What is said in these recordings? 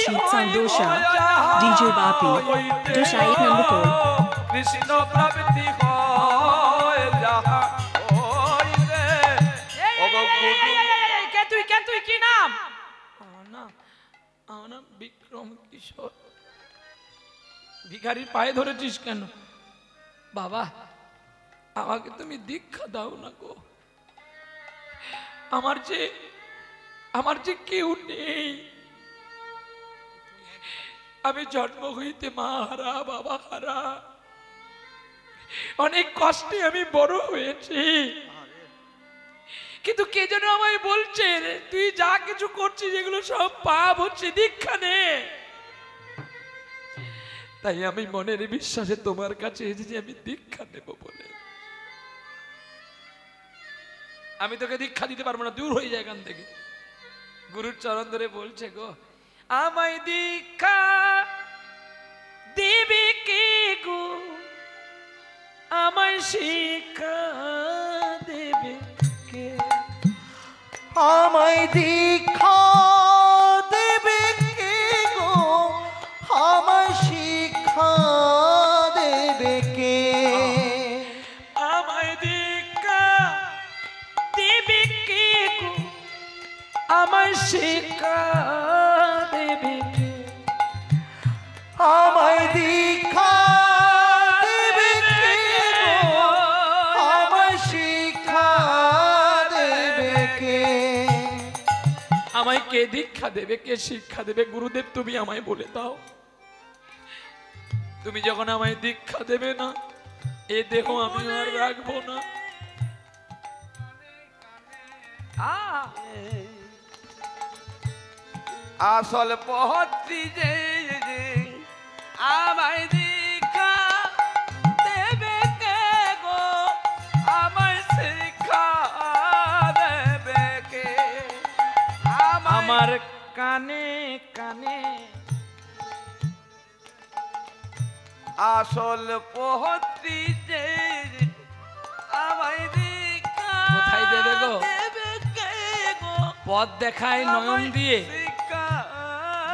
Rashid Sandosha, DJ Bapi, Dosha 8 number 4. Krishna Prabhuti hoy jaha hoy re ogo guru কে তুই কি নাম? আমার নাম বিক্রম কিশোর। ভিখারির পায়ে ধরেছিস কেন? বাবা আমাকে তুমি দীক্ষা দাও না গো, আমার যে কেউ নেই, আমি জন্ম হইতে মা হারা বাবা হারা, অনেক কষ্টে আমি বড় হয়েছি, কিন্তু কে যেন আমায় বলছে তুই যা কিছু করছিস এগুলো সব পাপ হচ্ছে, দীক্ষা নে। তাই আমি মনের বিশ্বাসে তোমার কাছে এসেছি, আমি দীক্ষা নেব বলে। আমি তোকে দীক্ষা দিতে পারবো না, দূর হয়ে যায় এখান থেকে। গুরুর চরণ ধরে বলছে গো, আমায় দীক্ষা দিবি কে গো, আমায় শিক্ষা দেবে কে, আমায় দীক্ষা দেবে কে গো, আমায় শিক্ষা দেবে কে, আমায় দীক্ষা দিবি কে গো, আমায় শিক্ষা দেবে কে, আমায় দীক্ষা দেবে কে গো, আমায় শিক্ষা দেবে কে। আমায় কে দীক্ষা দেবে, কে শিক্ষা দেবে? গুরুদেব তুমি আমায় বলে দাও। তুমি যখন আমায় দীক্ষা দেবে না, এ দেহ আমি আর রাখবো না। আসল পহত্রী যে আমায় দীক্ষা দেবে কে গো, আমায় শিক্ষা দেবে কে, আমার কানে কানে আসল পহত্রী যে আমায় দীক্ষা কোথায় দেবে গো? দেবে কে গো, পথ দেখায় নয়ন দিয়ে,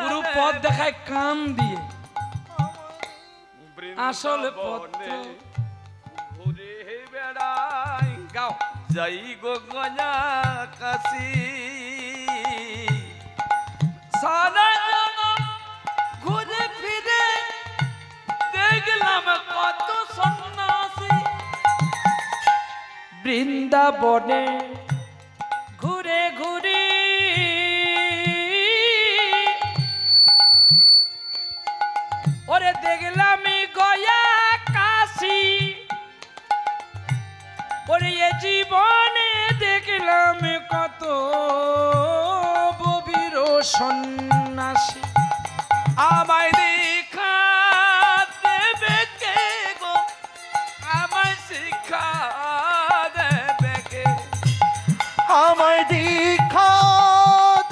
গুরু পথ দেখায় কান দিয়ে, আসল পথ ঘুরে বেড়াই গাও যাই গো গয়া কাশি, সারা জনম ঘুরে ফিরে দেখলাম কত সন্ন্যাসী, বৃন্দাবনে ঘুরে ঘুরে ওরে দেখলাম গয়া কাশি, ওরে এ জীবনে দেখলাম কত ববির সন্ন্যাসী, আমায় দীক্ষা দেবে কে গো, আমায় শিক্ষা দেবে কে, আমায় দীক্ষা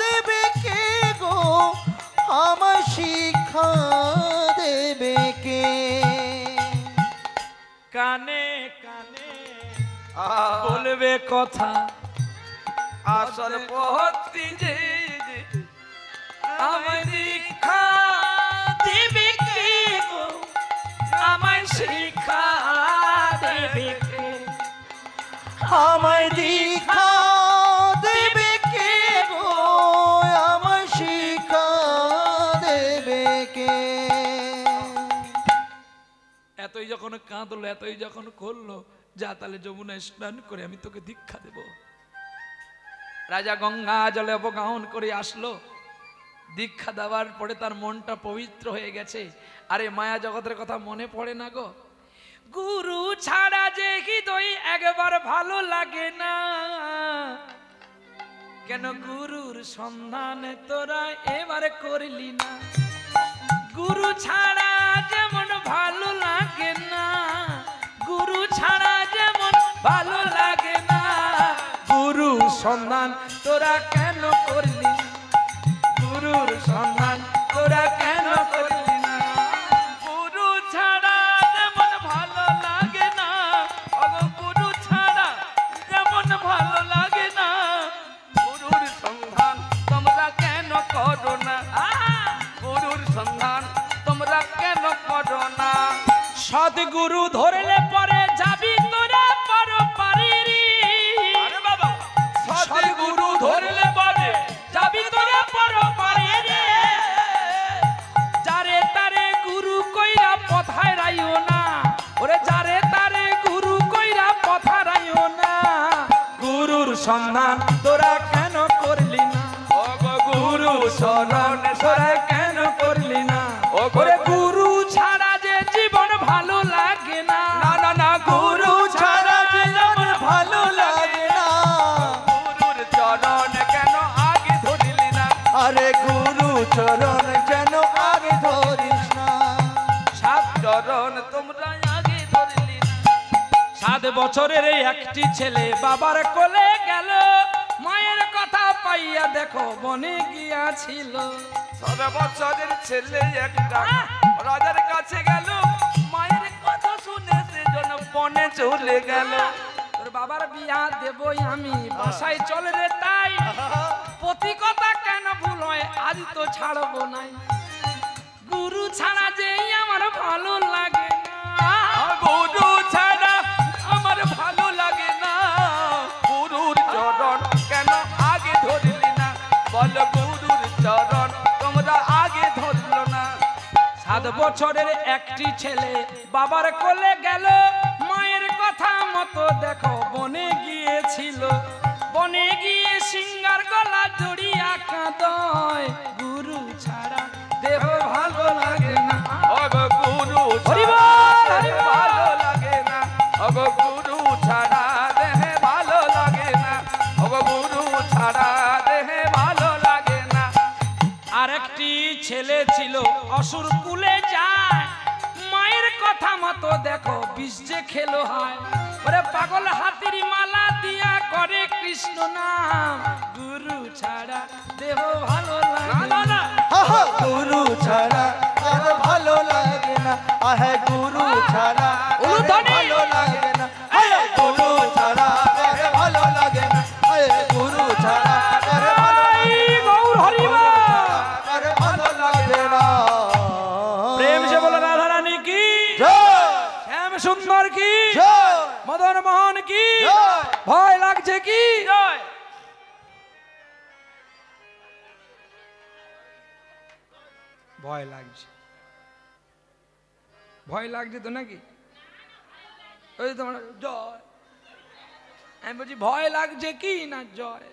দেবে কে গো, আমায় শিক্ষা দেবে কে। কানে কানে বলবে কথা, আসল পহত্রী যে আমায় দীক্ষা দিবে কে গো, আমায় শিক্ষা দেবে কে, আমায় দীক্ষা দেবে কে গো, আমায় শিক্ষা দেবে কে। এতই যখন কাঁদলো, এতই যখন করলো, যা তাহলে যমুনায় স্নান করে আমি তোকে দীক্ষা দেব। রাজা গঙ্গা জলে অবগাহন করে আসলো, দীক্ষা দেওয়ার পরে তার মনটা পবিত্র হয়ে গেছে। আরে মায়া জগতের কথা মনে পড়ে না গো? গুরু ছাড়া যে হৃদয় একবার ভালো লাগে না, কেন গুরুর সন্ধান তোরা এবার করলি না? গুরু ছাড়া যেমন ভালো লাগে না, গুরু ছাড়া যেমন ভালো লাগে না, গুরু সন্ধান তোরা কেন করলি? গুরুর সন্ধান তোরা কেন করলি না? গুরু ছাড়া যেমন ভালো লাগে না, অগো গুরু ছাড়া যেমন ভালো লাগে না, গুরুর সন্ধান তোমরা কেন করো না? সদ্গুরু ধরলে পরে যাবি তোরা পর পারিরি। আরে বাবা সদ্গুরু ধরলে পরে যাবি তোরা পর পারিরি। যারে তারে গুরু কইরা পথায় রাইও না, ওরে যারে তারে গুরু কইরা পথায় রাইও না। গুরুর সন্ধান তোরা কেন করলি না? গুরু শরণ তোরা কেন করলি না? ওরে গুরু ছাড়া যে জীবন ভালো লাগে না। না না না গুরু ছাড়া জীবন ভালো লাগে না। গুরুর চরণ কেন আগে ধরিলি না? আরে গুরু চরণ যেন আগে ধরিস না। সাত চরণ তোমরা আগে ধরিলি না। 7 বছরের এই একটি ছেলে বাবার কোলে গেল, মায়ের কথা পাইয়া দেখো বনে গিয়াছিল। 7 বছরের ছেলে একটা রাজার কাছে গেল, মায়ের কথা শুনে সেজন্য বনে চলে গেল। তোর বাবার বিয়া দেবই আমি, বাসায় চলে রে তাই। প্রতি কথা কেন ভুল হয় আজ তো ছাড়বো নাই। গুরু ছাড়া যে আমার ভালো লাগে না। গুরু ছাড়া আমার ভালো লাগে না। গুরুর চরণ কেন আগে ধরলি না? বল গুরুর চরণ তোমরা আগে ধরল না। 7 বছরের একটি ছেলে বাবার কোলে গেল, মায়ের কথা মতো দেখো বনে গিয়েছিল। বনে গিয়ে সিংহার গলা জড়িয়া কাঁদয়, গুরু ছাড়া দেহ ভালো লাগে না। ওগো গুরু হরি ছাড়া বল, হরি দেহে বল। ভালো লাগে না। ওগো গুরু ছাড়া দেহে ভালো লাগে না। ওগো গুরু ছাড়া দেহে ভালো লাগে না। আরেকটি ছেলে ছিল অসুর কুলে যায়, মায়ের কথা মতো দেখো বিষ যে খেলো হয়। ওরে পাগল হাতির মালা দিয়া করে কৃষ্ণ নাম, গুরু ছাড়া দেহ ভালো লাগে না। আহা, গুরু ছাড়া আর ভালো লাগে না। আহে গুরু ছাড়া আর উলুধ্বনি। ভালো লাগে না। আহে গুরু ছাড়া আর ভালো লাগে না। আহে গুরু ছাড়া আর ভালো এই গৌর হরি বল। আর ভালো লাগে না। প্রেম সে বলে রাধা রানী কি, জয় শ্যাম সুন্দর কি, জয় মদন মোহন কি, জয়। ভয় লাগছে কি? জয়। ভয় লাগছে, ভয় লাগছে তো নাকি? ওই তোমার জয়, আমি বলছি ভয় লাগছে কি না জয়?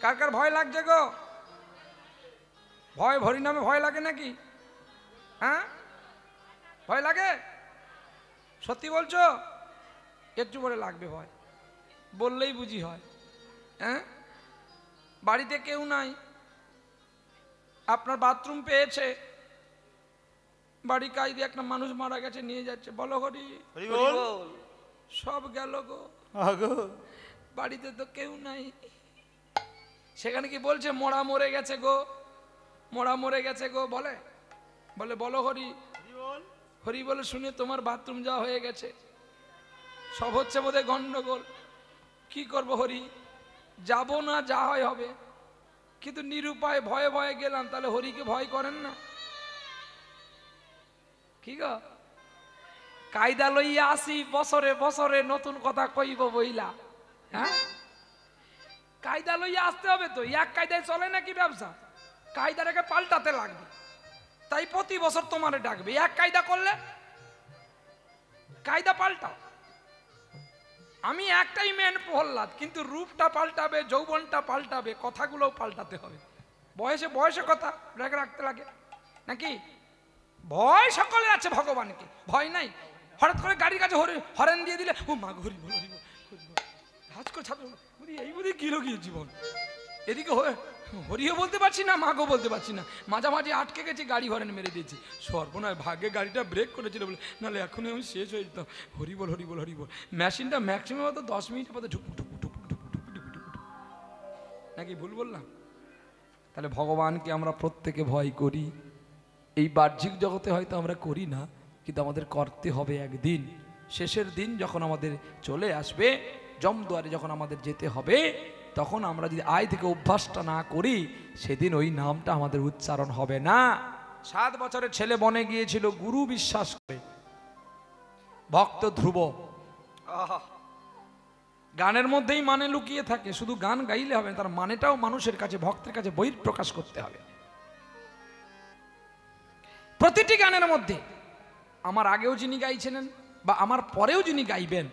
কার কার ভয় লাগছে গো? ভয় ভরি নামে ভয় লাগে নাকি? হ্যাঁ ভয় লাগে? সত্যি বলছো? একটু পরে লাগবে ভয়, বললেই বুঝি হয়। হ্যাঁ বাড়িতে কেউ নাই, আপনার বাথরুম পেয়েছে, বাড়ি কাজ দিয়ে একটা মানুষ মারা গেছে, নিয়ে যাচ্ছে, বলো হরি হরি বল। সব গেল গো, আগো বাড়িতে তো কেউ নাই। সেখানে কি বলছে মোড়া মরে গেছে গো, মোড়া মরে গেছে গো, বলে বলে বলো হরি হরি বলে শুনে তোমার বাথরুম যাওয়া হয়ে গেছে, সব হচ্ছে বোধহয় গন্ডগোল। কি করব হরি, যাব না, যা হয় হবে। কিন্তু নিরুপায় ভয়ে ভয়ে গেলাম, তাহলে হরিকে ভয় করেন না? কি গো, কায়দা লইয়া আসি বছরে বছরে নতুন কথা কইব বইলা। হ্যাঁ কায়দা লইয়া আসতে হবে তো, এক কায়দায় চলে নাকি ব্যবসা? কায়দাটাকে পাল্টাতে লাগবে, তাই প্রতি বছর তোমারে ডাকবে। এক কায়দা করলে কায়দা পাল্টাও। আমি একটাই মেন প্রহ্লাদ, কিন্তু রূপটা পাল্টাবে, যৌবনটা পাল্টাবে, কথাগুলোও পাল্টাতে হবে। বয়সে বয়সে কথা রেখে রাখতে লাগে নাকি? ভয় সকলে আছে, ভগবানকে ভয় নাই। হঠাৎ করে গাড়ির কাছে হরেন দিয়ে দিলে ও মা হরি বল হরি বল হরি বল, হাজ করে ছাত্র এই বুঝি কি লোক জীবন। এদিকে হরিও বলতে পারছি না, মাগও বলতে পারছি না, মাঝামাঝি আটকে গেছি, গাড়ি হরেন মেরে দিয়েছি। সর্বনয়, ভাগ্যে গাড়িটা ব্রেক করেছিল বলে, নাহলে এখনই আমি শেষ হয়ে যেতাম। হরি বল হরি বল হরি বল। মেশিনটা ম্যাক্সিমাম হয়তো 10 মিনিটের মধ্যে ঢুক ঢুক ঢুক ঢুক ঢুক ঢুক ঢুক নাকি ভুল বললাম? তাহলে ভগবানকে আমরা প্রত্যেকে ভয় করি। এই বাহ্যিক জগতে হয়তো আমরা করি না, কিন্তু আমাদের করতে হবে একদিন। শেষের দিন যখন আমাদের চলে আসবে, জমদুয়ারে যখন আমাদের যেতে হবে, তখন আমরা যদি আয় থেকে অভ্যাসটা না করি, সেদিন ওই নামটা আমাদের উচ্চারণ হবে না। 7 বছরের ছেলে বনে গিয়েছিল গুরু বিশ্বাস করে, ভক্ত ধ্রুব। গানের মধ্যেই মানে লুকিয়ে থাকে, শুধু গান গাইলে হবে, তার মানেটাও মানুষের কাছে, ভক্তের কাছে বহিঃপ্রকাশ করতে হবে। প্রতিটি গানের মধ্যে আমার আগেও যিনি গাইছিলেন বা আমার পরেও যিনি গাইবেন,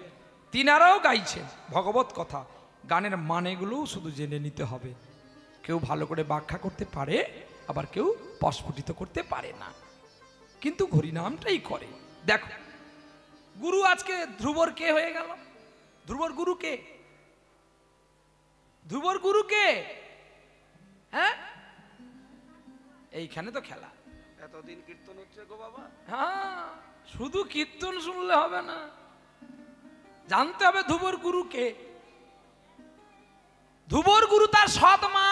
তিনারাও গাইছেন ভগবত কথা। গানের মানেগুলোও শুধু জেনে নিতে হবে। কেউ ভালো করে ব্যাখ্যা করতে পারে, আবার কেউ প্রস্ফুটিত করতে পারে না, কিন্তু হরিনামটাই করে। দেখো, গুরু আজকে ধ্রুবর কে হয়ে গেল? ধ্রুবর গুরু কে? ধ্রুবর গুরু কে? হ্যাঁ, এইখানে তো খেলা। এতদিন কীর্তন হচ্ছে গো বাবা। হ্যাঁ, শুধু কীর্তন শুনলে হবে না, জানতে হবে ধ্রুবর গুরু কে। ধ্রুবর গুরু তার সৎ মা।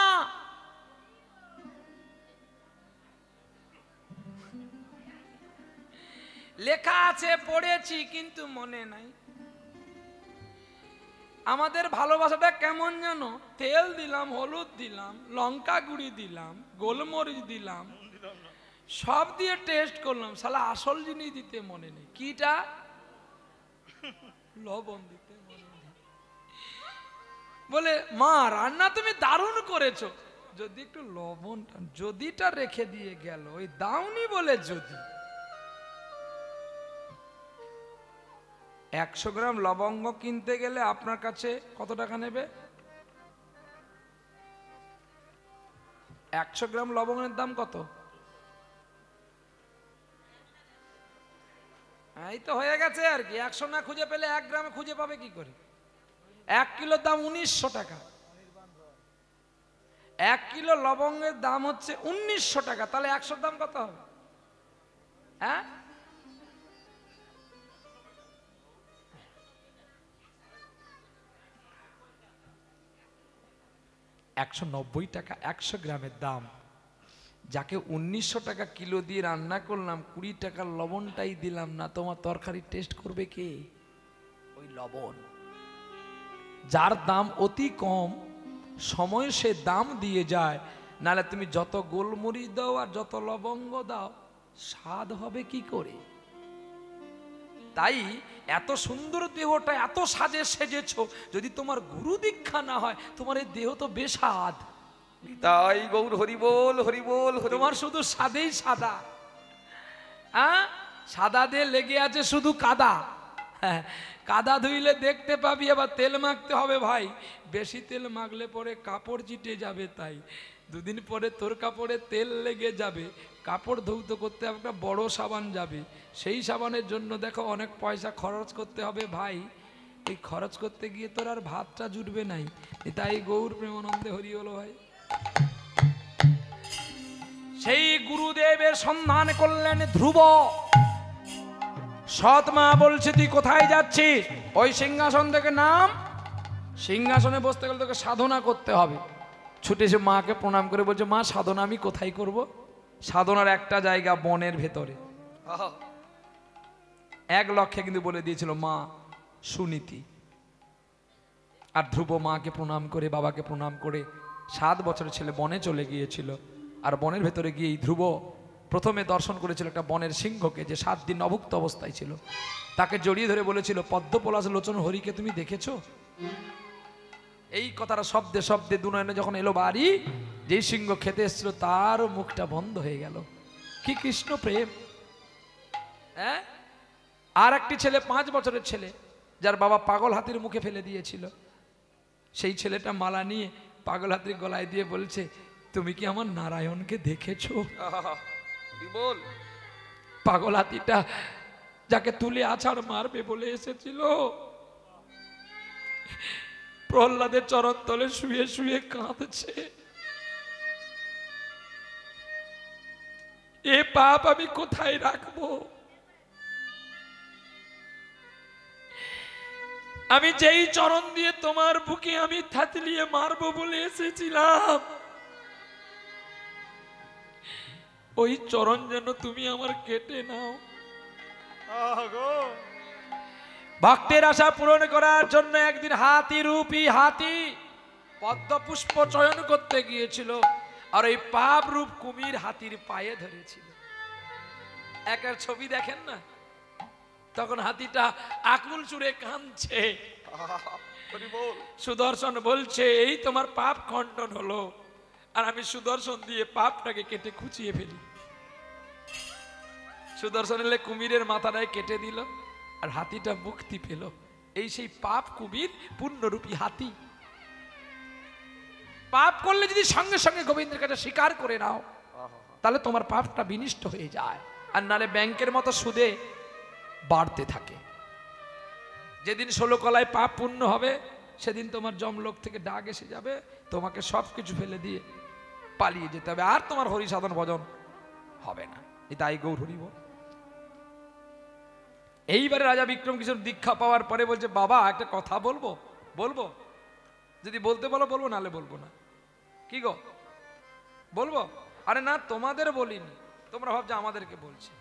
লেখা আছে, পড়েছি, কিন্তু মনে নাই। আমাদের ভালোবাসাটা কেমন জানো? তেল দিলাম, হলুদ দিলাম, লঙ্কা গুঁড়ি দিলাম, গোলমরিচ দিলাম, সব দিয়ে টেস্ট করলাম, শালা আসল জিনিস দিতে মনে নেই। কিটা? লবণ দিতে মনে নেই। বলে, মা রান্না তুমি দারুণ করেছো, যদি একটু লবণটা, যদিটা রেখে দিয়ে গেল, ওই দাউনি বলে যদি। 100 গ্রাম লবঙ্গ কিনতে গেলে আপনার কাছে কত টাকা নেবে? 100 গ্রাম লবঙ্গের দাম কত? এই তো হয়ে গেছে আর কি। 100 না খুঁজে পেলে 1 গ্রামে খুঁজে পাবে কি করে? 1 কিলোর দাম 1900 টাকা। 1 কিলো লবঙ্গের দাম হচ্ছে 1900 টাকা, তাহলে 100 দাম কত হবে? হ্যাঁ, 190 টাকা 100 গ্রামের দাম। যাকে 1900 টাকা কিলো দিয়ে রান্না করলাম, 20 টাকার লবণটাই দিলাম না, তোমার তরকারি টেস্ট করবে কে? ওই লবণ। যার দাম অতি কম, সময় সে দাম দিয়ে যায়, নাহলে তুমি যত গোলমরিচ দাও আর যত লবঙ্গ দাও, স্বাদ হবে কি করে? তাই এত সুন্দর দেহটা এত সাজে সেজেছো, যদি তোমার গুরু দীক্ষা না হয়, তোমার এই দেহ তো বেস্বাদ। তাই গৌর হরি বল, হরি বল। তোমার শুধু সাদেই সাদা, হ্যাঁ, সাদা দিয়ে লেগে আছে শুধু কাদা। হ্যাঁ, কাদা ধুইলে দেখতে পাবি, আবার তেল মাখতে হবে ভাই। বেশি তেল মাখলে পরে কাপড় চিটে যাবে, তাই 2 দিন পরে তোর কাপড়ে তেল লেগে যাবে। কাপড় ধৌত করতে একটা বড় সাবান যাবে, সেই সাবানের জন্য দেখো অনেক পয়সা খরচ করতে হবে ভাই। এই খরচ করতে গিয়ে তোর আর ভাতটা জুটবে নাই। তাই গৌর প্রেমানন্দে হরি হলো ভাই। সেই গুরুদেবের সন্ধান করলেন ধ্রুব। সৎ মা বলছে, তুই কোথায় যাচ্ছিস? ওই সিংহাসন থেকে নাম। সিংহাসনে বসতে গেলে তোকে সাধনা করতে হবে। ছুটে এসে মাকে প্রণাম করে বলছে, মা সাধনা আমি কোথায় করব? সাধনার একটা জায়গা বনের ভেতরে। 1 লক্ষে কিন্তু বলে দিয়েছিল মা সুনীতি। আর ধ্রুব মাকে প্রণাম করে, বাবাকে প্রণাম করে 7 বছরের ছেলে বনে চলে গিয়েছিল। আর বনের ভেতরে গিয়ে ধ্রুব প্রথমে দর্শন করেছিল একটা বনের সিংহকে, যে 7 দিন অভুক্ত অবস্থায় ছিল। তাকে জড়িয়ে ধরে বলেছিল, পদ্মপলাশ লোচন হরিকে তুমি দেখেছো? এই কথাটা শব্দে শব্দে দুনয়নে যখন এলো বাড়ি, যেই সিংহ খেতে এসেছিল তার মুখটা বন্ধ হয়ে গেল। কি কৃষ্ণ প্রেম! হ্যাঁ, আর একটি ছেলে 5 বছরের ছেলে, যার বাবা পাগল হাতির মুখে ফেলে দিয়েছিল, সেই ছেলেটা মালা নিয়ে পাগল হাতির গলায় দিয়ে বলছে, তুমি কি আমার নারায়ণকে দেখেছো? কি বল? পাগল হাতিটা যাকে তুলে আছাড় মারবে বলে এসেছিল, প্রহ্লাদের চরণ তলে শুয়ে শুয়ে কাঁদছে। এ পাপ আমি কোথায় রাখবো? আমি যেই চরণ দিয়ে তোমার বুকে আমি থাতলিয়ে মারবো বলে এসেছিলাম, ওই চরণ যেন তুমি আমার কেটে নাও। ভক্তের আশা পূরণ করার জন্য একদিন হাতি রূপী হাতি পদ্ম পুষ্প চয়ন করতে গিয়েছিল, আর ওই পাপ রূপ কুমির হাতির পায়ে ধরেছিল। একের ছবি দেখেন না, তখন হাতিটা আকুল চুরে কাঁদছে। সুদর্শন বলছে এই তোমার পাপ খণ্ডন হলো, আর আমি সুদর্শন দিয়ে পাপটাকে কেটে খুঁচিয়ে ফেলি। সুদর্শন এলে কুমিরের মাথাটায় কেটে দিল, আর হাতিটা মুক্তি পেল। এই সেই পাপ কুমির পূর্ণরূপী হাতি। পাপ করলে যদি সঙ্গে সঙ্গে গোবিন্দের কাছে স্বীকার করে নাও, তাহলে তোমার পাপটা বিনষ্ট হয়ে যায়, আর নালে ব্যাংকের মতো সুদে বাড়তে থাকে। যেদিন 16 কলায় পাপ পূর্ণ হবে, সেদিন তোমার যমলোক থেকে ডাক এসে যাবে, তোমাকে সবকিছু ফেলে দিয়ে পালিয়ে যেতে হবে, আর তোমার হরি সাধন ভজন হবে না। তাই গৌর হরি বল। এইবারে রাজা বিক্রম কিশোর দীক্ষা পাওয়ার পরে বলছে, বাবা একটা কথা বলবো? বলবো, যদি বলতে বলো বলবো, নালে বলবো না। কি গো বলবো? আরে না, তোমাদের বলিনি, তোমরা ভাবছো আমাদেরকে বলছে।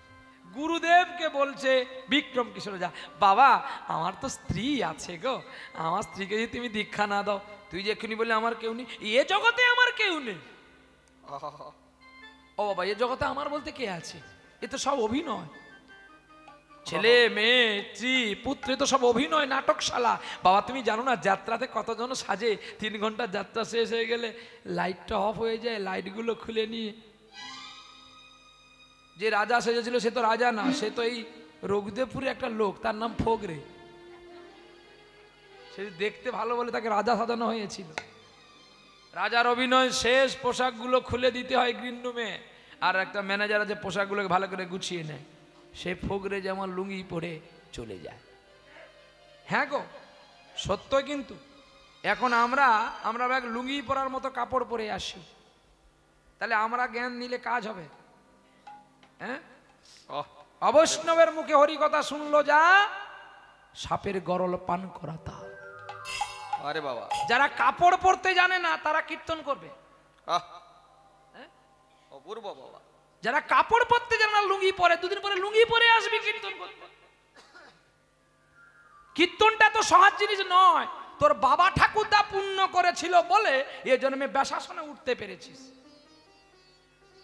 গুরুদেবকে বলছে বিক্রম কিশোর যা, বাবা আমার তো স্ত্রী আছে গো, আমার স্ত্রীকে যদি তুমি দীক্ষা না দাও, তুই যে এক্ষুনি বললে আমার কেউ নেই, এ জগতে আমার কেউ নেই। ও বাবা, এ জগতে আমার বলতে কে আছে? এ তো সব অভিনয়। ছেলে মেয়ে স্ত্রী পুত্র তো সব অভিনয়, নাটকশালা। বাবা তুমি জানো না যাত্রাতে কতজন সাজে? 3 ঘন্টা যাত্রা শেষ হয়ে গেলে লাইটটা অফ হয়ে যায়, লাইটগুলো খুলে নিয়ে। যে রাজা সেজেছিল সে তো রাজা না, সে তো এই রঘুদেবপুরে একটা লোক, তার নাম ফোগরে। সে দেখতে ভালো বলে তাকে রাজা সাজানো হয়েছিল। রাজার অভিনয় শেষ, পোশাকগুলো খুলে দিতে হয় গ্রিন রুমে, আর একটা ম্যানেজার আছে পোশাকগুলোকে ভালো করে গুছিয়ে নেয়। সে ফোগরে যেমন লুঙ্গি পরে চলে যায়। হ্যাঁ গো সত্য, কিন্তু এখন আমরা লুঙ্গি পরার মতো কাপড় পরে আসি, তাহলে আমরা জ্ঞান নিলে কাজ হবে? হ্যাঁ, অবৈষ্ণবের মুখে হরি কথা শুনলো যা, সাপের গরল পান করা তা। আরে বাবা, যারা কাপড় পরতে জানে না তারা কীর্তন করবে। অপূর্ব বাবা। যারা কাপড় পরতে জানে না, লুঙ্গি পরে, 2 দিন পরে লুঙ্গি পরে আসবি কীর্তন করতে। কীর্তনটা তো সহজ জিনিস নয়। তোর বাবা ঠাকুরদা পুণ্য করেছিল বলে এ জন্মে ব্যাসাসনে উঠতে পেরেছিস।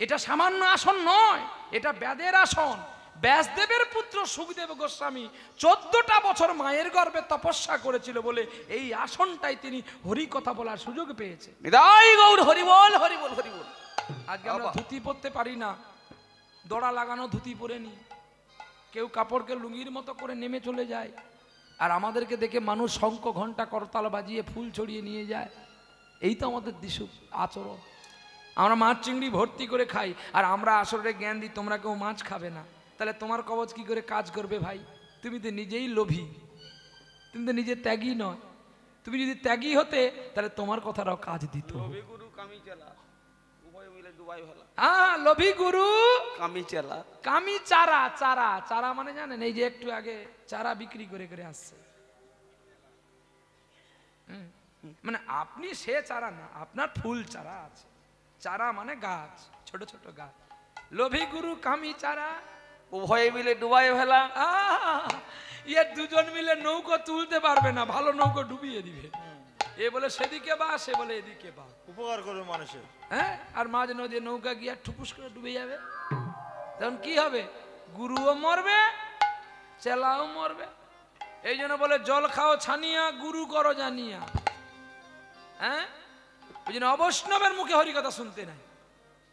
এটা সামান্য আসন নয়, এটা ব্যাদের আসন। ব্যাসদেবের পুত্র সুখদেব গোস্বামী 14টা বছর মায়ের গর্ভে তপস্যা করেছিল বলে এই আসনটাই তিনি হরি কথা বলার সুযোগ পেয়েছে। নিতাই গৌর হরি বল, হরি বল, হরি বল। আজকে আমরা ধুতি পরতে পারি না, দড়া লাগানো ধুতি পরে নি, কেউ কাপড়কে লুঙ্গির মতো করে নেমে চলে যায়, আর আমাদেরকে দেখে মানুষ শঙ্খ ঘন্টা করতাল বাজিয়ে ফুল ছড়িয়ে নিয়ে যায়। এই তো আমাদের দিশু আচরণ। আমরা মাছ চিংড়ি ভর্তি করে খাই, আর আমরা আসলে জ্ঞান দিই তোমরা কেউ মাছ খাবে না। তাহলে তোমার কবচ কি করে কাজ করবে ভাই? তুমি তো নিজেই লোভী, তুমি তো নিজে ত্যাগী নয়। তুমি যদি ত্যাগী হতে তাহলে তোমার কথাটাও কাজ দিত। গুরু কামি চালা, উভয় মিলে দুবাই ভালা। হ্যাঁ, লোভী গুরু কামি চালা, কামি চারা। চারা চারা মানে জানেন, এই যে একটু আগে চারা বিক্রি করে করে আসছে। মানে আপনি সে চারা না, আপনার ফুল চারা আছে। চারা মানে গাছ, ছোট ছোট গাছ। লোভী গুরু কামি চারা, উভয়ে মিলে ডুবাই ফেলা। ইয়ে দুজন মিলে নৌকো তুলতে পারবে না, ভালো নৌকো ডুবিয়ে দিবে। এ বলে সেদিকে বা, সে বলে এদিকে বা। উপকার করবে মানুষের। হ্যাঁ, আর মাঝ নদী নৌকা গিয়ে ঠুপুস করে ডুবে যাবে। তখন কি হবে? গুরুও মরবে, চেলাও মরবে। এই জন্য বলে জল খাও ছানিয়া, গুরু করো জানিয়া। হ্যাঁ, ওই জন্য অবৈষ্ণবের মুখে হরিকথা শুনতে নাই।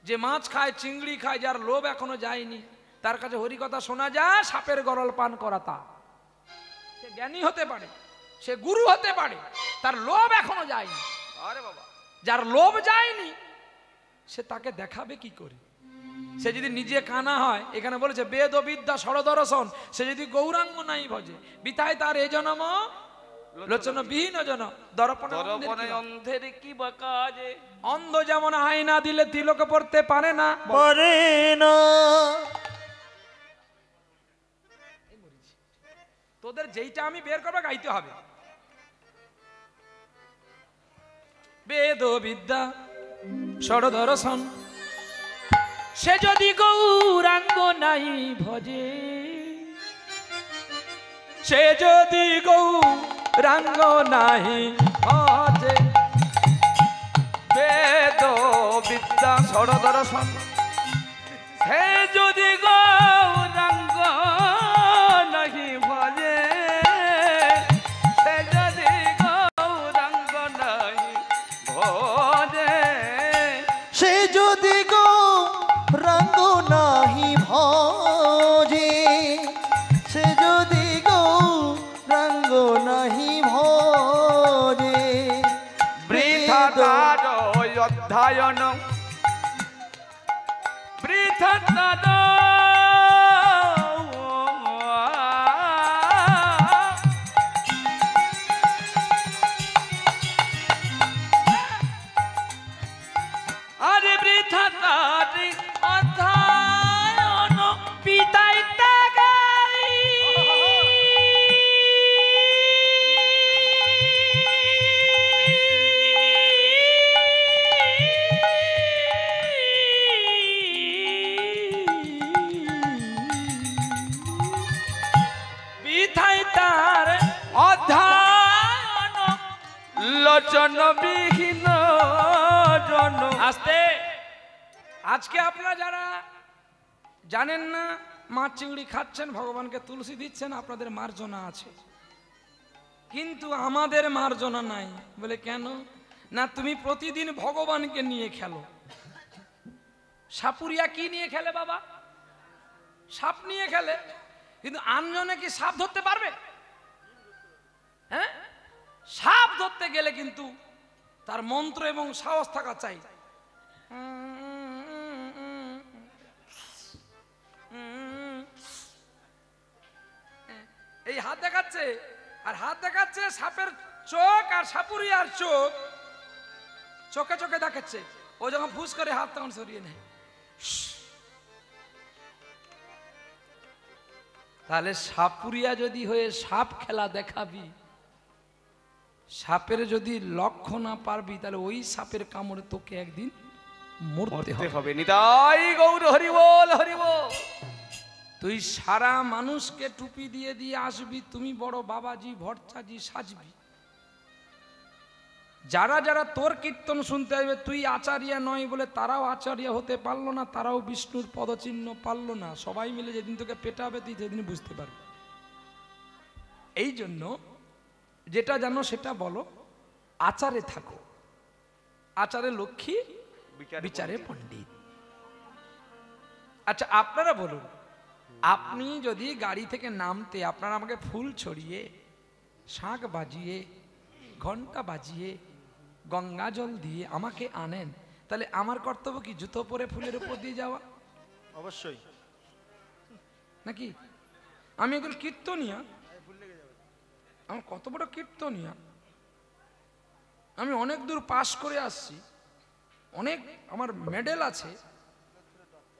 যে মাছ খায়, চিংড়ি খায়, যার লোভ এখনো যায়নি, তার কাছে হরিকথা শোনা যায় সাপের গরল পান করা তা। সে জ্ঞানী হতে পারে, সে গুরু হতে পারে, তার লোভ এখনো যায়নি। আরে বাবা, যার লোভ যায়নি সে তাকে দেখাবে কি করে? সে যদি নিজে কানা হয়, এখানে বলেছে বেদ ও বিদ্যা ষড়দর্শন, সে যদি গৌরাঙ্গ নাই ভজে, বিতায় তার এ জনম লোচন বিহীন জন দর্পণে অন্ধের কি বা কাজে। অন্ধ যেমন আয়না দিলে তিলক পড়তে পারে না, পারে না। তোদের যেইটা আমি বের করবে গাইতে হবে। বেদ বিদ্যা ষড়দর্শন, সে যদি গৌরাঙ্গ নাই ভজে, সে যদি গৌরাঙ্গ নাই ভজে। বেদ বিদ্যা ষড়দর্শন, সে যদি গৌরাঙ্গ বৃথা তারা আরে বৃথা তারি অধ্যায়ন পিতাই তাগাই বিধাই তার অধ্যায়ন লোচন বিহীন জন। আস্তে আজকে আপনারা যারা জানেন না মাছ চিংড়ি খাচ্ছেন, ভগবানকে তুলসী দিচ্ছেন, আপনাদের মার্জনা আছে, কিন্তু আমাদের মার্জনা নাই। বলে কেন? না তুমি প্রতিদিন ভগবানকে নিয়ে খেলো। সাপুরিয়া কি নিয়ে খেলে বাবা? সাপ নিয়ে খেলে, কিন্তু আনজনে কি সাপ ধরতে পারবে? হ্যাঁ, সাপ ধরতে গেলে কিন্তু তার মন্ত্র এবং সাহস থাকা চাই। এই হাত দেখাচ্ছে, আর হাত দেখাচ্ছে সাপের চোখ আর সাপুরিয়ার চোখ, চোখে চোখে দেখাচ্ছে। ও যখন ফুস করে হাত তখন সরিয়ে নেয়। তাহলে সাপুরিয়া যদি হয়ে সাপ খেলা দেখাবি, সাপের যদি লক্ষ্য না পারবি, তাহলে ওই সাপের কামড়ে তোকে একদিন মরতে হবে। নিতাই গৌর হরি বল, হরি বল। তুই সারা মানুষকে টুপি দিয়ে দিয়ে আসবি, তুমি বড় বাবাজি ভট্টাজি সাজবি। যারা যারা তোর কীর্তন শুনতে আসবে, তুই আচার্য নয় বলে তারাও আচার্য হতে পারলো না, তারাও বিষ্ণুর পদচিহ্ন পারলো না। সবাই মিলে যেদিন তোকে পেটাবে তুই সেদিন বুঝতে পারবি। এই জন্য যেটা জানো সেটা বলো, আচারে থাকো। আচারে লক্ষ্মী, বিচারে পণ্ডিত। আচ্ছা আপনারা বলুন, আপনি যদি গাড়ি থেকে নামতে আপনারা আমাকে ফুল ছড়িয়ে, শাঁখ বাজিয়ে, ঘন্টা বাজিয়ে, গঙ্গা জল দিয়ে আমাকে আনেন, তাহলে আমার কর্তব্য কি জুতো পরে ফুলের উপর দিয়ে যাওয়া? অবশ্যই নাকি? আমি একজন কীর্তনিয়া, আমার কত বড় কীর্তনিয়া, আমি অনেক দূর পাস করে আসছি, অনেক আমার মেডেল আছে।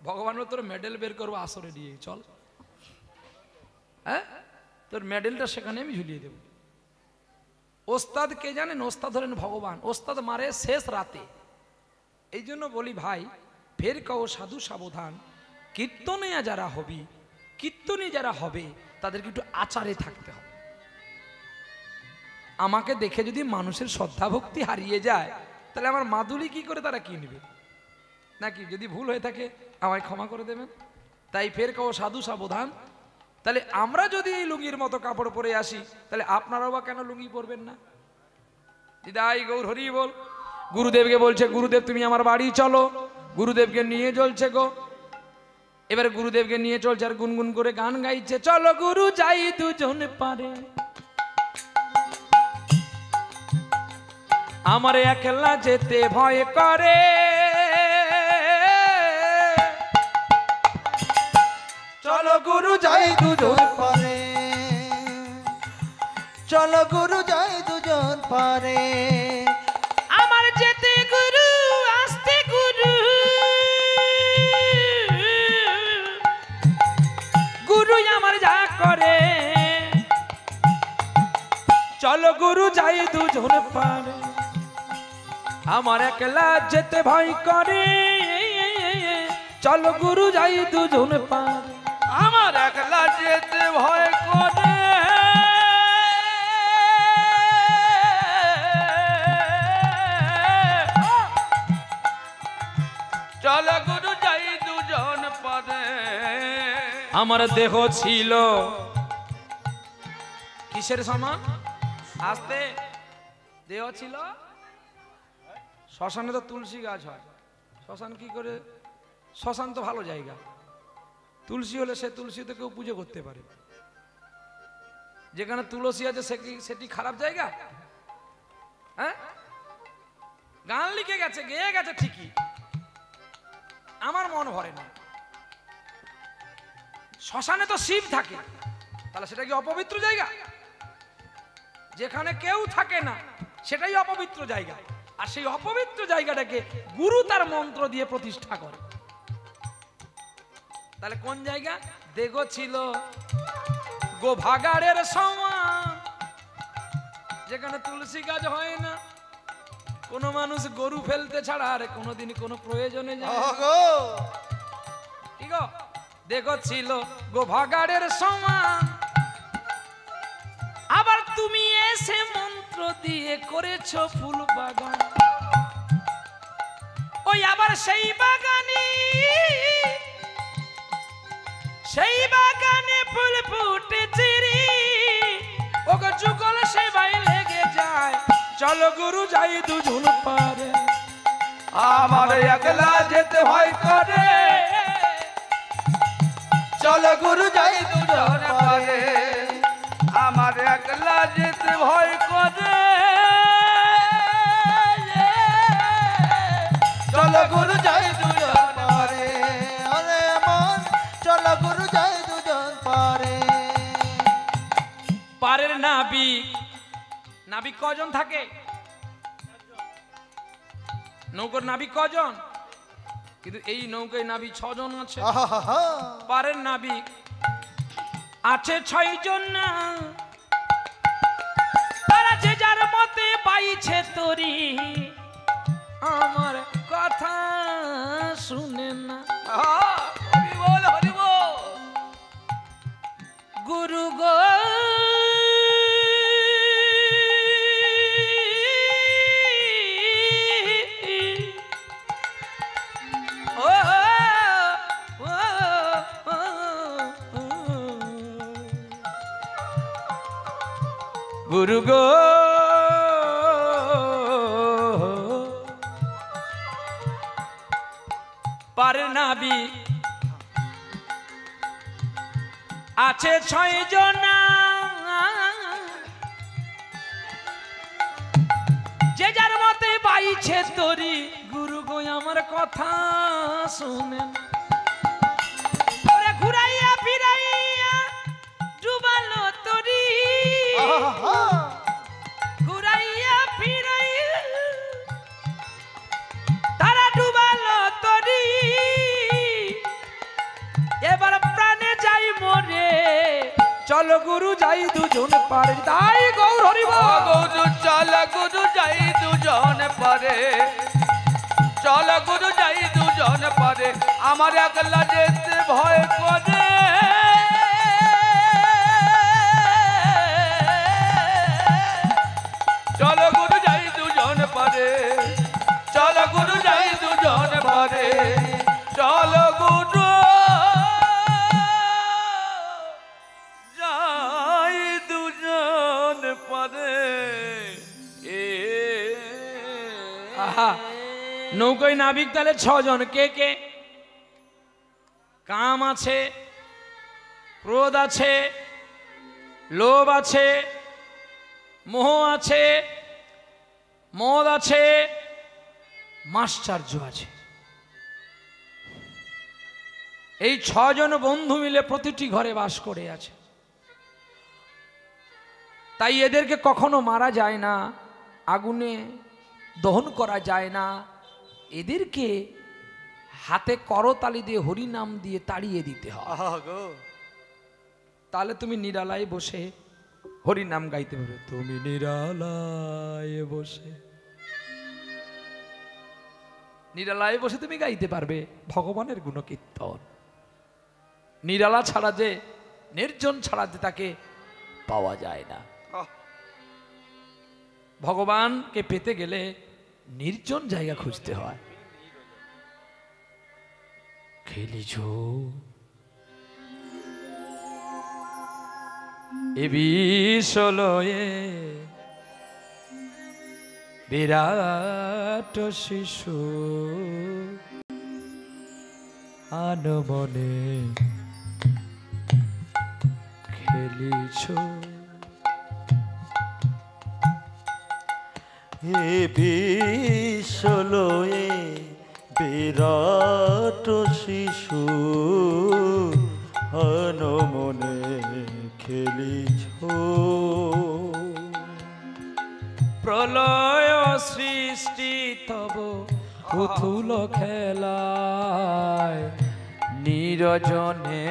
ভগবানের তোর মেডেল বের করবো আসরে দিয়ে, চল। হ্যাঁ, তোর মেডেলটা সেখানে আমি ঝুলিয়ে দেব। ওস্তাদ কে জানেন? ওস্তাদ হলেন ভগবান। ওস্তাদ মারে শেষ রাতে। এই জন্য বলি ভাই, ফের কও সাধু সাবধান, কীর্তনিয়া যারা হবি, কীর্তনী যারা হবে, তাদেরকে একটু আচারে থাকতে হবে। আমাকে দেখে যদি মানুষের শ্রদ্ধা ভক্তি হারিয়ে যায়, তাহলে আমার মাদুলি কি করে তারা কিনবে? নাকি? যদি ভুল হয়ে থাকে আমায় ক্ষমা করে দেবেন। তাই ফের কও সাধু সাবধান। তাহলে আমরা যদি এই লুঙ্গির মতো কাপড় পরে আসি, তাহলে আপনারাও বা কেন লুঙ্গি পরবেন না? দিদাই গৌর হরি বল। গুরুদেবকে বলছে, গুরুদেব তুমি আমার বাড়ি চলো। গুরুদেবকে নিয়ে চলছে গো। এবারে গুরুদেবকে নিয়ে চলছে আর গুনগুন করে গান গাইছে, চলো গুরু যাই দুজন পারে, আমার একলা যেতে ভয় করে, চলো গুরু যাই দুজন পারে, চলো গুরু যাই দুজন পারে, আমার যেতে গুরু আসতে গুরু, গুরু আমার যা করে, চলো গুরু যাই দুজন পারে, আমার একলা যেতে ভয় করে, চলো গুরু যাই দুজন পারে, আমার একলা যেতে ভয় করে, চলো গুরু যাই দুজন পারে। আমার দেহ ছিল কিসের সমান? আস্তে। দেহ ছিল শ্মশানে, তো তুলসী গাছ হয়। শ্মশান কি করে? শ্মশান তো ভালো জায়গা, তুলসী হলে সে তুলসীতে কেউ পুজো করতে পারে। যেখানে তুলসী আছে সেটি খারাপ জায়গা? হ্যাঁ, গান লিখে গেছে, গেয়ে গেছে ঠিকই, আমার মন ভরে না। শ্মশানে তো শিব থাকে, তাহলে সেটা কি অপবিত্র জায়গা? যেখানে কেউ থাকে না সেটাই অপবিত্র জায়গা, আর সেই অপবিত্র জায়গাটাকে গুরু তার মন্ত্র দিয়ে প্রতিষ্ঠা করে। তাহলে কোন জায়গা? দেখো ছিল গোভাগাড়ের সমান, যেখানে তুলসী গাছ হয় না, কোন মানুষ গরু ফেলতে ছাড়া আর কোনোদিন কোনো প্রয়োজনে যায় না। ঠিক আছে, দেখো ছিল গোভাগাড়ের সমান, আবার তুমি এসে মন্ত্র দিয়ে করেছো ফুল বাগান। ওই আবার সেই বাগানে ফুল ফুটেছে রে, ওগো যুগল সেবাই লেগে যায়, চলো গুরু যাই দুজন পারে। আমার একলা যেতে ভয় করে, চলো গুরু যাই দুজন পারে। আমার একলা যেতে ভয় করে, চলো গুরু যাই দুজন পারে। আরে মন চলো গুরু যাই দুজন পারে। পারের নাবিক, নাবিক কজন থাকে? নৌকার নাবিক কজন? কিন্তু এই নৌকায় নাবিক 6 জন আছে। আহা, পারের নাবিক আছে 6 জন না, তারা যে যার মতে পাইছে তরি, আমার কথা শুনে না। হরি বল হরি বল। গুরু গো গুরু গো পারে নাবি আছে 6 জন, যে যার মতে পাইছে তরি, গুরু গো আমার কথা শুনেন। ওরে ঘুরাইয়া ফিরাইয়া ডুবালো তরি, ঘুরাইয়া ফিরাইয়া তারা ডুবালো তরি, এবার প্রাণে যাই মরে, চলো গুরু যাই দুজন পারে। তাই গৌর হরি বল। গুরু চল গুরু যাই দুজন পারে, চল গুরু যাই দুজন পারে। আমার একলা যেতে ভয় করে, চল গুরু যাই দুজন পারে, চল গুরু যাই দুজন পারে, চল গুরু যাই দুজন পারে। আহা, নৌকায় নাবিক তাহলে 6 জন। কে কে? কাম আছে, ক্রোধ আছে, লোভ আছে, মোহ আছে, মদ আছে, মাশ্চর্য আছে। এই 6 জন বন্ধু মিলে প্রতিটি ঘরে বাস করে আছে। তাই এদেরকে কখনো মারা যায় না, আগুনে দহন করা যায় না, এদেরকে হাতে করতালি দিয়ে হরি নাম দিয়ে তাড়িয়ে দিতে হয়। তাহলে তুমি নিরালায় বসে হরি নাম গাইতে পারবে। তুমি নিরালায় বসে, নিরালায় বসে তুমি গাইতে পারবে ভগবানের গুণকীর্তন। নিরালা ছাড়া যে, নির্জন ছাড়া যে তাকে পাওয়া যায় না। ভগবানকে পেতে গেলে নির্জন জায়গা খুঁজতে হয়। খেলিছ এ বিশ্বলয়ে বিরাট শিশু, আনমনে খেলিছ। হে বিশ্বলয়ে বিরাট শিশু, আনমনে খেলিছ প্রলয় সৃষ্টি তব পুতুল খেলায় নিরজনে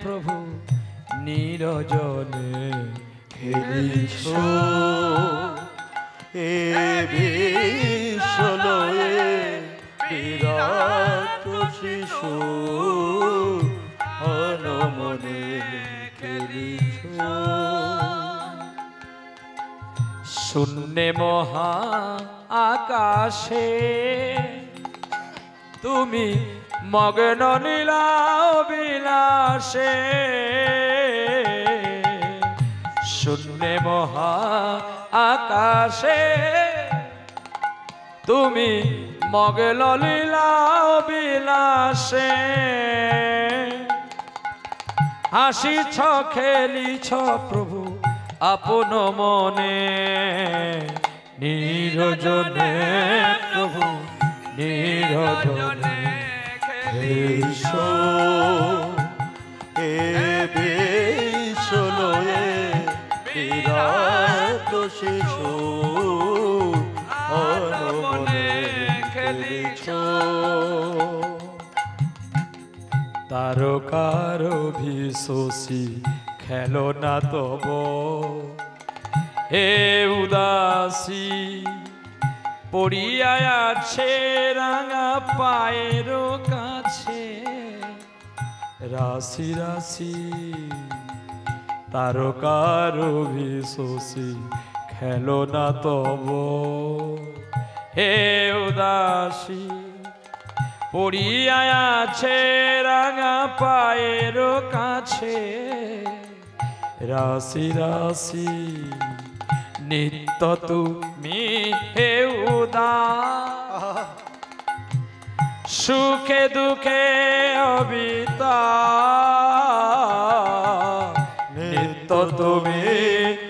প্রভু নিরজনে খেলিছ এ বিশ্বলয়ে বিরাট শিশু আনমনে খেলিছ শূন্যে মহা আকাশে তুমি মগ্ন নীলা বিলাসে শূন্যে মহা আকাশে তুমি মগ্ন লীলা বিলাসে হাসিছ খেলিছ প্রভু আপন মনে নিরজনে প্রভু নিরজনে খেলিছ এ বিশ্বলয়ে বিরাট শিশু আনমনে খেলিছ তারকার ভিশোষী খেলো না তব হে উদাসী পড়িয়া আছে রাঙা পায়ের কাছে রাশি রাশি তারকার ভিশোষী খেলো না তব হে উদাসী পড়িয়া আছে রাঙা পায়ের কাছে রাশি রাশি নিত্য তুমি হে উদাস সুখে দুঃখে অবিতা নিত্য তুমি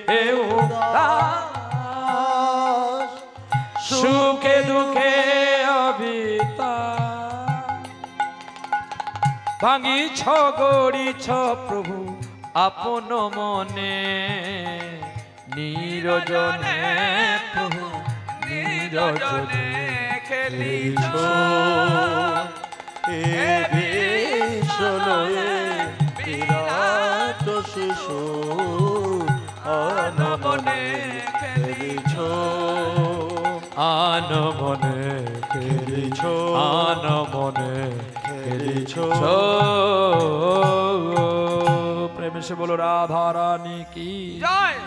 হে উদাস সুখে দুঃখে অবিতা ভাঙিছ গড়িছ প্রভু আপন মনে নিরজনে প্রভু নিরজনে খেলিছ এ বিশ্বলয়ে বিরাট শিশু আনমনে খেলিছ আনমনে খেলিছ আনমনে খেলিছ প্রেম সে বলো রাধা রানী কি জয়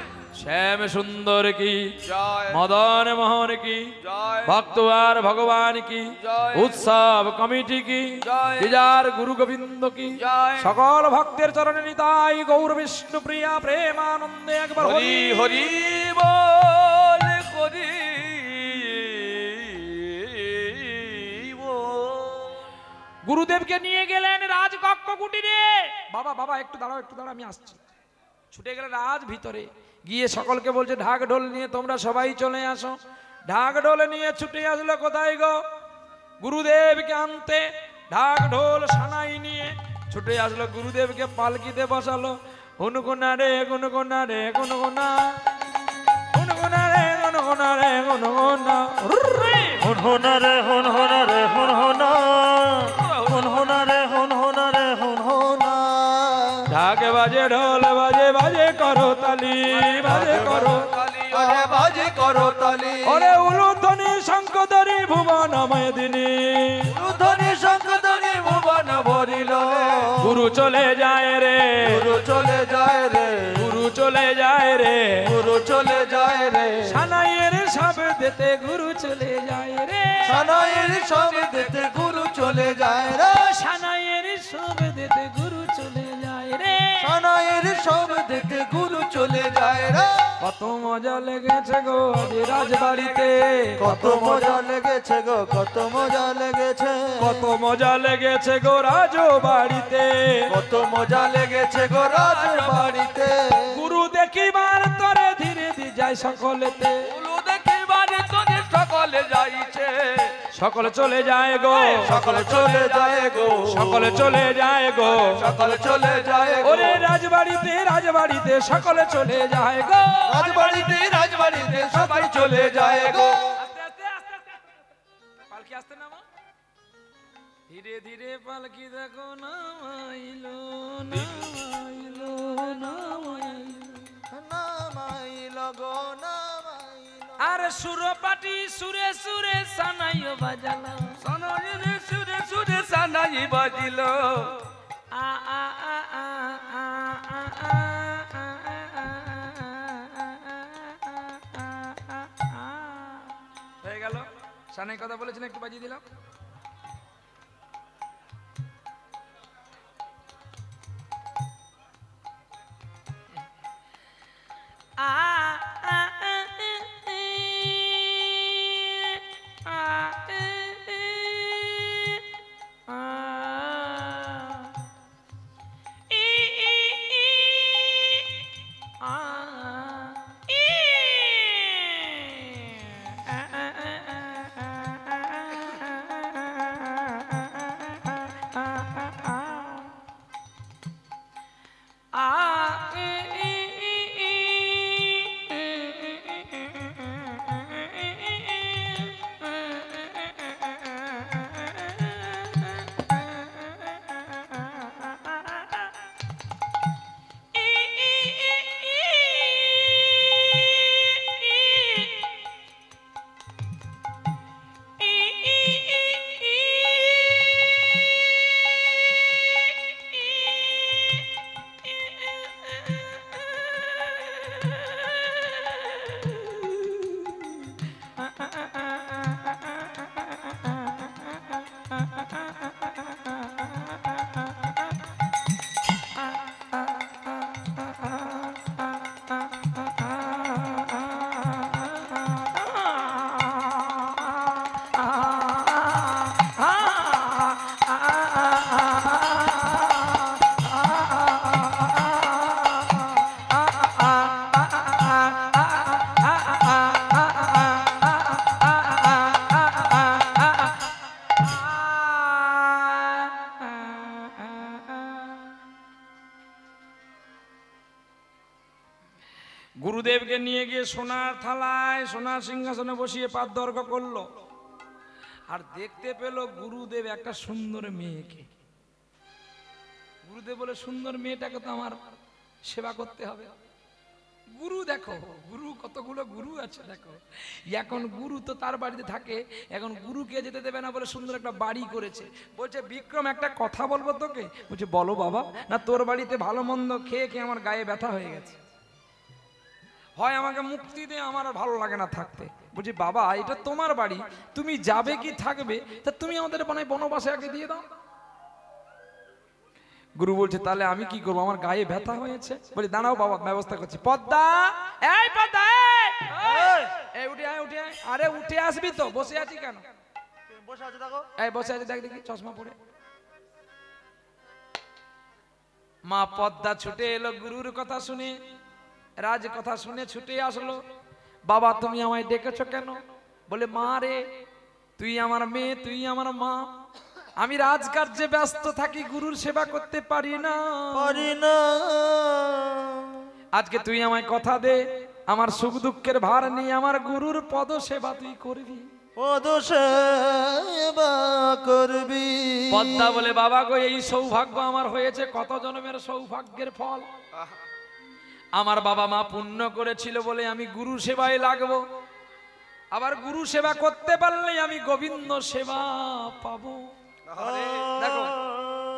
শ্যাম সুন্দর কি জয় মদন মোহন কি জয় ভক্ত আর ভগবান কি জয়। উৎসব কমিটি কি জয়। যার গুরু গোবিন্দ কি জয়। সকল ভক্তের চরণে নিতাই গৌর বিষ্ণু প্রিয়া প্রেমানন্দে একবার হরি হরি বল হরি গুরুদেবকে নিয়ে গেলেন রাজকক্ষ কুটিরে বাবা বাবা একটু দাঁড়াও আমি আসছি ছুটে গেলেন রাজ ভিতরে গিয়ে সকলকে বলছে ঢাক ঢোল নিয়ে তোমরা সবাই চলে আসো ঢাক ঢোল নিয়ে ছুটে আসলো কোথায় গো গুরুদেবকে আনতে ঢাক ঢোল সানাই নিয়ে ছুটে আসলো গুরুদেবকে পালকিতে বসালো হুনগুনা রে গুনগুনা রে গুনগুনা হুনগুনা রে গুনগুনা রে গুনগুনা হুন হোনা রে হুন হোনা রে হুন হোনা হুন হোনা রে হুন হোনা রে হুন হোনা ঢাক বাজে ঢোল বাজে বাজে করো তালি বাজে করো বাজে করো তালি ওরে উলুধ্বনি শঙ্কদরি ভুবনময় দিনী ধ্বনি শঙ্করধ্বনি ভুবন ভরিল গুরু চলে যায় রে গুরু চলে যায় রে গুরু চলে যায় রে গুরু চলে যায় রে সানাইয়ের সব দিতে গুরু চলে যায় রে সানাইয়ের সব দিতে গুরু চলে যায় রে সানাইয়ের সব দিতে গুরু চলে যায় রে সানাইয়ের সব দিতে গুরু চলে যায় রে কত মজা লেগেছে গো আজ রাজবাড়িতে কত মজা লেগেছে গো কত মজা লেগেছে কত মজা লেগেছে গো রাজবাড়িতে কত মজা লেগেছে গো রাজের বাড়িতে গুরু দেখিবার তরে ধীরে ধীরে যায় সকলেতে উলু দেখিবারে তোরে সকলে যাইছে সকলে চলে যায় গো, সকলে চলে যায় গো, সকলে চলে যায় গো, সকলে চলে যায় গো, ওরে রাজবাড়িতে রাজবাড়িতে সকলে চলে যায় গো, রাজবাড়িতে রাজবাড়িতে সবাই চলে যায় গো। আস্তে আস্তে আস্তে আস্তে পালকি আসতে নামা, ধীরে ধীরে পালকি দেখো নামাইলো নামাইলো নামাইলো, নামাইলো গো নামাইলো, আর সুরপাটি সুরে সুরে সানাইও বাজালো, সনজনে সুরে সুরে সানাই বাজিল, আ আ আ আ আ আ হয়ে গেল। সানাই কথা বলেছিলেন, একটু বাজিয়ে দিলাম। গুরুদেবকে নিয়ে গিয়ে সোনার থালায় সোনার সিংহাসনে বসিয়ে পাদর্ঘ করলো, আর দেখতে পেল গুরুদেব একটা সুন্দর মেয়েকে। গুরুদেব বলে, সুন্দর মেয়েটাকে তো আমার সেবা করতে হবে। গুরু দেখো, গুরু কতগুলো গুরু আছে দেখো। এখন গুরু তো তার বাড়িতে থাকে, এখন গুরুকে যেতে দেবে না বলে সুন্দর একটা বাড়ি করেছে। বলছে, বিক্রম একটা কথা বলবো তোকে। বলছে, বলো বাবা। না, তোর বাড়িতে ভালো মন্দ খেয়ে খেয়ে আমার গায়ে ব্যথা হয়ে গেছে, হয় আমাকে মুক্তি দে, আমার আর ভালো লাগে না থাকতে। বলছি, বাবা এটা তোমার বাড়ি, তুমি যাবে কি থাকবে, তা তুমি আমাদের বনবাসে আগে দিয়ে দাও। গুরু বলছে, তাহলে আমি কি করবো, আমার গায়ে ব্যথা হয়েছে। বলি, দাঁড়াও বাবা, ব্যবস্থা করছি। পদ্মা, এই পদ্মা, এই উঠে আয়, উঠে আয়। আরে উঠে আসবি তো, বসে আছি কেন? বসে আছে দেখো, এই বসে আছে, দেখ দেখি চশমা পরে। মা পদ্মা ছুটে এলো গুরুর কথা শুনে, রাজ কথা শুনে ছুটে আসলো। বাবা তুমি আমায় ডেকেছো কেন? বলে, মা রে, তুই আমার মেয়ে, তুই আমার মা, আমি রাজকার্যে ব্যস্ত থাকি, গুরুর সেবা করতে পারি না। আজকে তুই আমায় কথা দে, আমার সুখ দুঃখের ভার নিয়ে আমার গুরুর পদ সেবা তুই করবি। পদ সেবা করবি। পদ্মা বলে, বাবা গো, এই সৌভাগ্য আমার হয়েছে কত জন্মের সৌভাগ্যের ফল। আমার বাবা মা পুণ্য করেছিল বলে আমি গুরু সেবায় লাগবো, আবার গুরু সেবা করতে পারলেই আমি গোবিন্দ সেবা পাবো। দেখো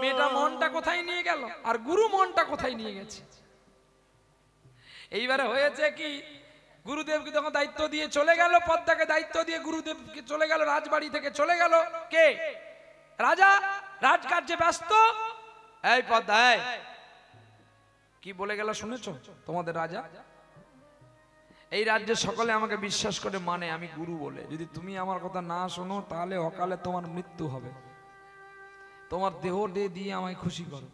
মেয়েটা মনটা কোথায় নিয়ে গেল, আর গুরু মনটা কোথায় নিয়ে গেছে। এইবারে হয়েছে কি, গুরুদেবকে যখন দায়িত্ব দিয়ে চলে গেল, পদ্মাকে দায়িত্ব দিয়ে গুরুদেবকে চলে গেল, রাজবাড়ি থেকে চলে গেল কে? রাজা, রাজকার্যে ব্যস্ত। এই পদ্মা, কি বলে গেল শুনেছো তোমাদের রাজা? এই রাজ্যে সকলে আমাকে বিশ্বাস করে মানে আমি গুরু বলে, যদি তুমি আমার কথা না শোনো তাহলে অকালে তোমার মৃত্যু হবে, তোমার দেহ দিয়ে আমায় খুশি করো।